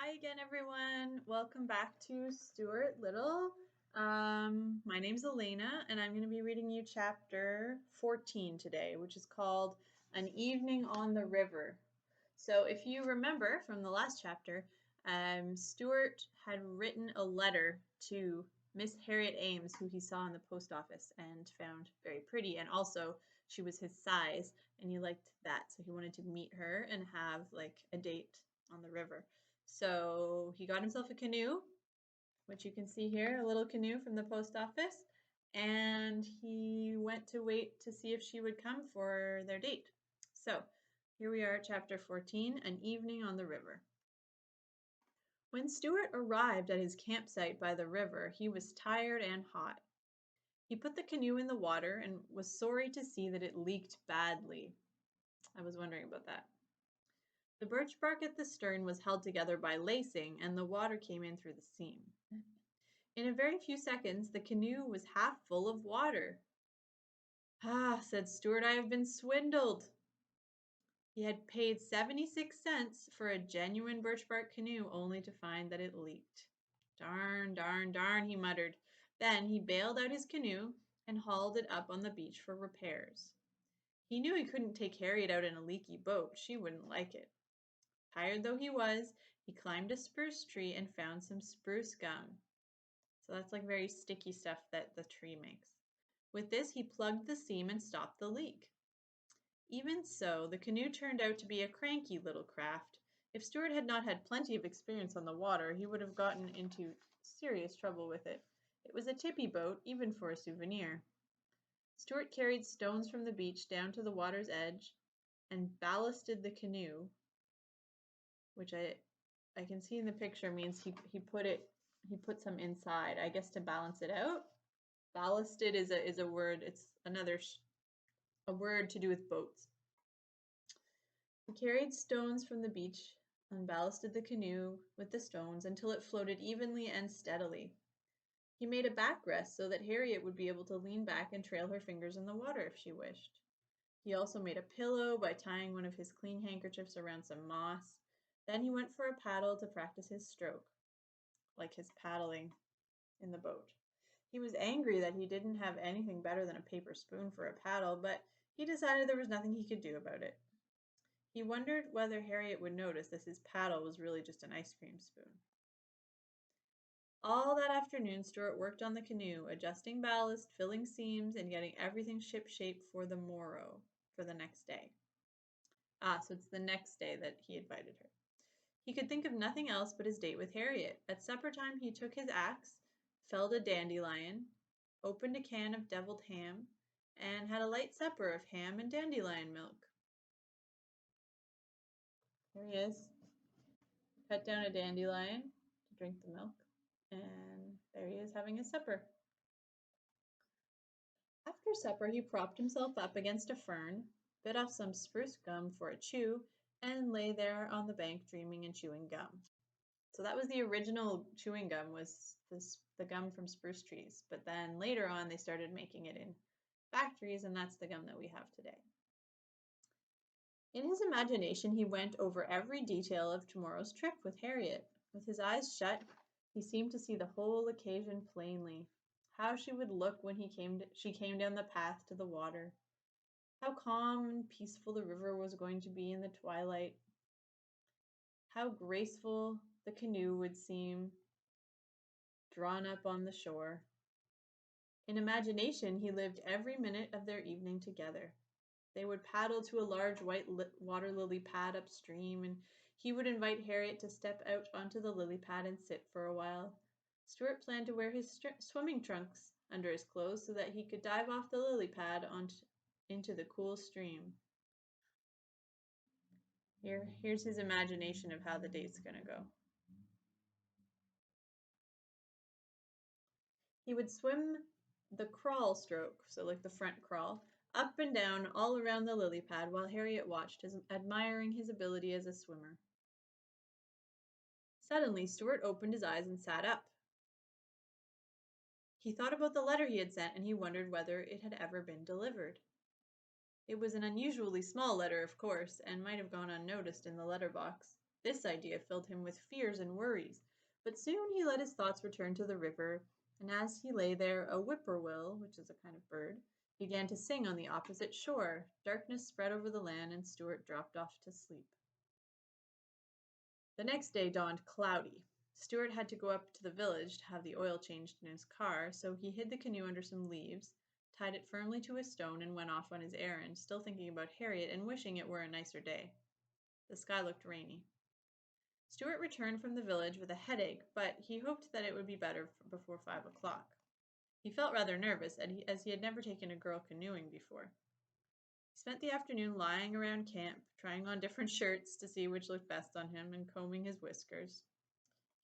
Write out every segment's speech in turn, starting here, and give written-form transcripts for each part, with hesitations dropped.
Hi again, everyone. Welcome back to Stuart Little. My name's Alaina, and I'm going to be reading you chapter 14 today, which is called An Evening on the River. So if you remember from the last chapter, Stuart had written a letter to Miss Harriet Ames, who he saw in the post office and found very pretty, and also she was his size, and he liked that, so he wanted to meet her and have like a date on the river. So he got himself a canoe, which you can see here, a little canoe from the post office, and he went to wait to see if she would come for their date. So here we are at chapter 14, An Evening on the River. When Stuart arrived at his campsite by the river, he was tired and hot. He put the canoe in the water and was sorry to see that it leaked badly. I was wondering about that. The birch bark at the stern was held together by lacing, and the water came in through the seam. In a very few seconds, the canoe was half full of water. "Ah," said Stuart, "I have been swindled." He had paid 76 cents for a genuine birch bark canoe, only to find that it leaked. "Darn, darn, darn," he muttered. Then he bailed out his canoe and hauled it up on the beach for repairs. He knew he couldn't take Harriet out in a leaky boat. She wouldn't like it. Tired though he was, he climbed a spruce tree and found some spruce gum. So that's like very sticky stuff that the tree makes. With this, he plugged the seam and stopped the leak. Even so, the canoe turned out to be a cranky little craft. If Stuart had not had plenty of experience on the water, he would have gotten into serious trouble with it. It was a tippy boat, even for a souvenir. Stuart carried stones from the beach down to the water's edge and ballasted the canoe, which I can see in the picture means he put some inside, I guess, to balance it out. Ballasted is a word. It's a word to do with boats. He carried stones from the beach and ballasted the canoe with the stones until it floated evenly and steadily. He made a backrest so that Harriet would be able to lean back and trail her fingers in the water if she wished. He also made a pillow by tying one of his clean handkerchiefs around some moss. Then he went for a paddle to practice his stroke, like his paddling in the boat. He was angry that he didn't have anything better than a paper spoon for a paddle, but he decided there was nothing he could do about it. He wondered whether Harriet would notice that his paddle was really just an ice cream spoon. All that afternoon, Stuart worked on the canoe, adjusting ballast, filling seams, and getting everything shipshape for the morrow, for the next day. So it's the next day that he invited her. He could think of nothing else but his date with Harriet. At supper time, he took his axe, felled a dandelion, opened a can of deviled ham, and had a light supper of ham and dandelion milk. There he is. Cut down a dandelion to drink the milk, and there he is having his supper. After supper, he propped himself up against a fern, bit off some spruce gum for a chew, and lay there on the bank dreaming and chewing gum. So that was the original chewing gum, was the gum from spruce trees. But then later on, they started making it in factories, and that's the gum that we have today. In his imagination, he went over every detail of tomorrow's trip with Harriet. With his eyes shut, he seemed to see the whole occasion plainly. How she would look when she came down the path to the water. How calm and peaceful the river was going to be in the twilight. How graceful the canoe would seem drawn up on the shore. In imagination, he lived every minute of their evening together. They would paddle to a large white water lily pad upstream, and he would invite Harriet to step out onto the lily pad and sit for a while. Stuart planned to wear his swimming trunks under his clothes so that he could dive off the lily pad into the cool stream. Here's his imagination of how the date's going to go. He would swim the crawl stroke, so like the front crawl, up and down all around the lily pad while Harriet watched, admiring his ability as a swimmer. Suddenly, Stuart opened his eyes and sat up. He thought about the letter he had sent, and he wondered whether it had ever been delivered. It was an unusually small letter, of course, and might have gone unnoticed in the letter box. This idea filled him with fears and worries, but soon he let his thoughts return to the river, and as he lay there, a whippoorwill, which is a kind of bird, began to sing on the opposite shore. Darkness spread over the land, and Stuart dropped off to sleep. The next day dawned cloudy. Stuart had to go up to the village to have the oil changed in his car, so he hid the canoe under some leaves, tied it firmly to a stone, and went off on his errand, still thinking about Harriet and wishing it were a nicer day. The sky looked rainy. Stuart returned from the village with a headache, but he hoped that it would be better before 5 o'clock. He felt rather nervous, as he had never taken a girl canoeing before. He spent the afternoon lying around camp, trying on different shirts to see which looked best on him, and combing his whiskers.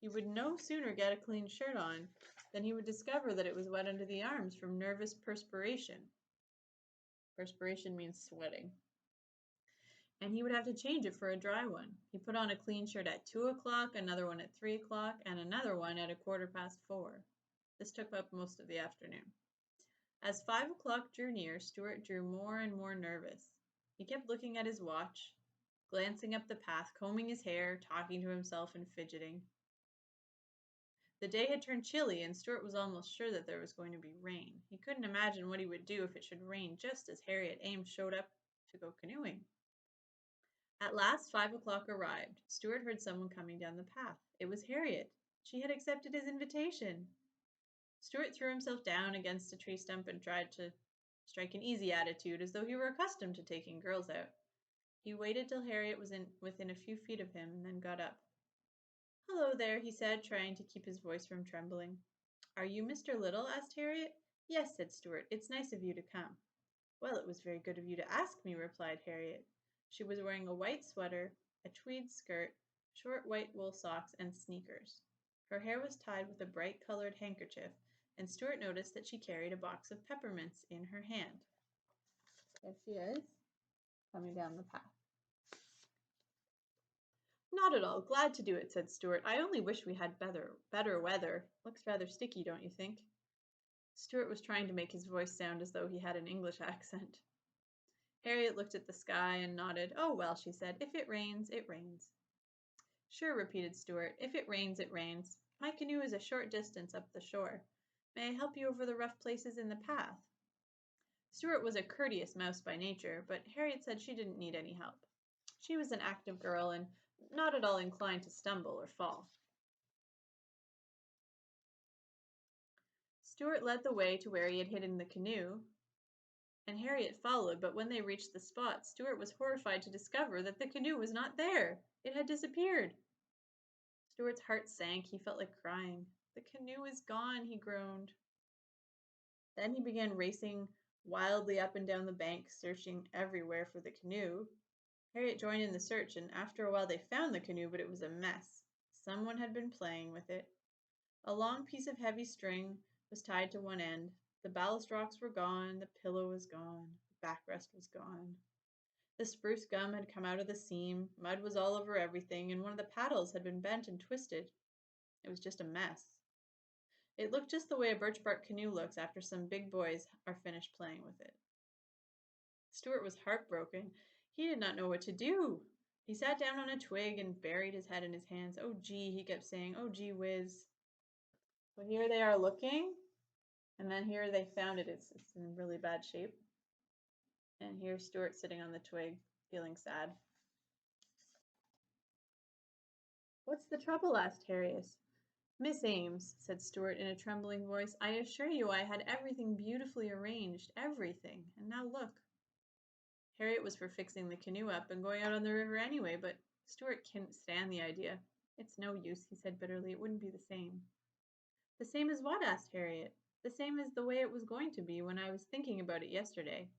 He would no sooner get a clean shirt on than he would discover that it was wet under the arms from nervous perspiration. Perspiration means sweating. And he would have to change it for a dry one. He put on a clean shirt at 2 o'clock, another one at 3 o'clock, and another one at 4:15. This took up most of the afternoon. As 5 o'clock drew near, Stuart grew more and more nervous. He kept looking at his watch, glancing up the path, combing his hair, talking to himself, and fidgeting. The day had turned chilly, and Stuart was almost sure that there was going to be rain. He couldn't imagine what he would do if it should rain just as Harriet Ames showed up to go canoeing. At last 5 o'clock arrived. Stuart heard someone coming down the path. It was Harriet. She had accepted his invitation. Stuart threw himself down against a tree stump and tried to strike an easy attitude, as though he were accustomed to taking girls out. He waited till Harriet was within a few feet of him, and then got up. "Hello there," he said, trying to keep his voice from trembling. "Are you Mr. Little?" asked Harriet. "Yes," said Stuart. "It's nice of you to come." "Well, it was very good of you to ask me," replied Harriet. She was wearing a white sweater, a tweed skirt, short white wool socks, and sneakers. Her hair was tied with a bright-colored handkerchief, and Stuart noticed that she carried a box of peppermints in her hand. There she is, coming down the path. "Not at all. Glad to do it," said Stuart. "I only wish we had better weather. Looks rather sticky, don't you think?" Stuart was trying to make his voice sound as though he had an English accent. Harriet looked at the sky and nodded. "Oh, well," she said, "if it rains, it rains." "Sure," repeated Stuart. "If it rains, it rains. My canoe is a short distance up the shore. May I help you over the rough places in the path?" Stuart was a courteous mouse by nature, but Harriet said she didn't need any help. She was an active girl and not at all inclined to stumble or fall. Stuart led the way to where he had hidden the canoe, and Harriet followed, but when they reached the spot, Stuart was horrified to discover that the canoe was not there. It had disappeared. Stuart's heart sank. He felt like crying. "The canoe is gone," he groaned. Then he began racing wildly up and down the bank, searching everywhere for the canoe. Harriet joined in the search, and after a while they found the canoe, but it was a mess. Someone had been playing with it. A long piece of heavy string was tied to one end. The ballast rocks were gone, the pillow was gone, the backrest was gone. The spruce gum had come out of the seam, mud was all over everything, and one of the paddles had been bent and twisted. It was just a mess. It looked just the way a birch bark canoe looks after some big boys are finished playing with it. Stuart was heartbroken. He did not know what to do. He sat down on a twig and buried his head in his hands. "Oh, gee," he kept saying. "Oh, gee whiz." So here they are looking, and then here they found it. It's in really bad shape. And here's Stuart sitting on the twig, feeling sad. "What's the trouble?" asked Harriet. "Miss Ames," said Stuart in a trembling voice, "I assure you I had everything beautifully arranged, everything, and now look." Harriet was for fixing the canoe up and going out on the river anyway, but Stuart couldn't stand the idea. "It's no use," he said bitterly. "It wouldn't be the same." "The same as what?" asked Harriet. "The same as the way it was going to be when I was thinking about it yesterday."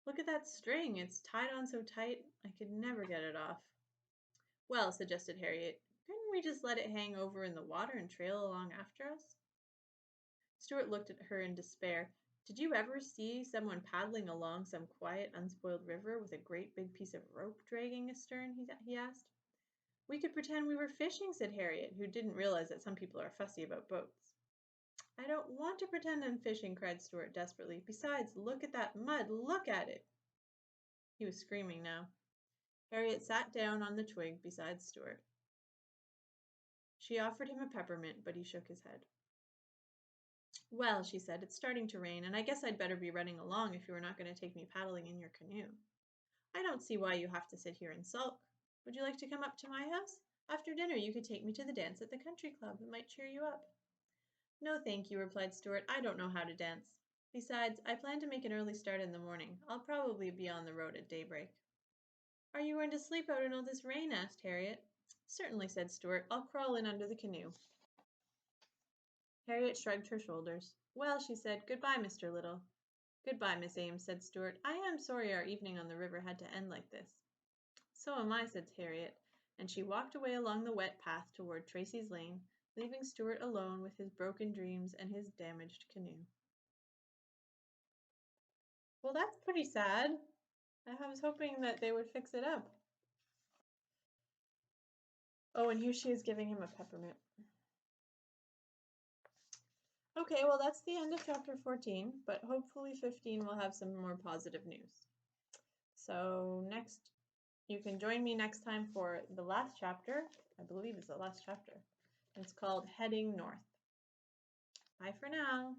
"Look at that string. It's tied on so tight I could never get it off." "Well," suggested Harriet, "couldn't we just let it hang over in the water and trail along after us?" Stuart looked at her in despair. "Did you ever see someone paddling along some quiet, unspoiled river with a great big piece of rope dragging astern?" he asked. "We could pretend we were fishing," said Harriet, who didn't realize that some people are fussy about boats. "I don't want to pretend I'm fishing," cried Stuart desperately. "Besides, look at that mud. Look at it." He was screaming now. Harriet sat down on the twig beside Stuart. She offered him a peppermint, but he shook his head. Well, she said, it's starting to rain, and I guess I'd better be running along if you were not going to take me paddling in your canoe. I don't see why you have to sit here and sulk. Would you like to come up to my house? After dinner you could take me to the dance at the country club. It might cheer you up. No, thank you, replied Stuart. I don't know how to dance. Besides, I plan to make an early start in the morning. I'll probably be on the road at daybreak. Are you going to sleep out in all this rain? Asked Harriet. Certainly, said Stuart. I'll crawl in under the canoe. Harriet shrugged her shoulders. Well, she said, goodbye, Mr. Little. Goodbye, Miss Ames, said Stuart. I am sorry our evening on the river had to end like this. So am I, said Harriet, and she walked away along the wet path toward Tracy's Lane, leaving Stuart alone with his broken dreams and his damaged canoe. Well, that's pretty sad. I was hoping that they would fix it up. Oh, and here she is giving him a peppermint. Okay, well, that's the end of chapter 14, but hopefully 15 will have some more positive news. So you can join me next time for the last chapter. I believe it's the last chapter. It's called Heading North. Bye for now.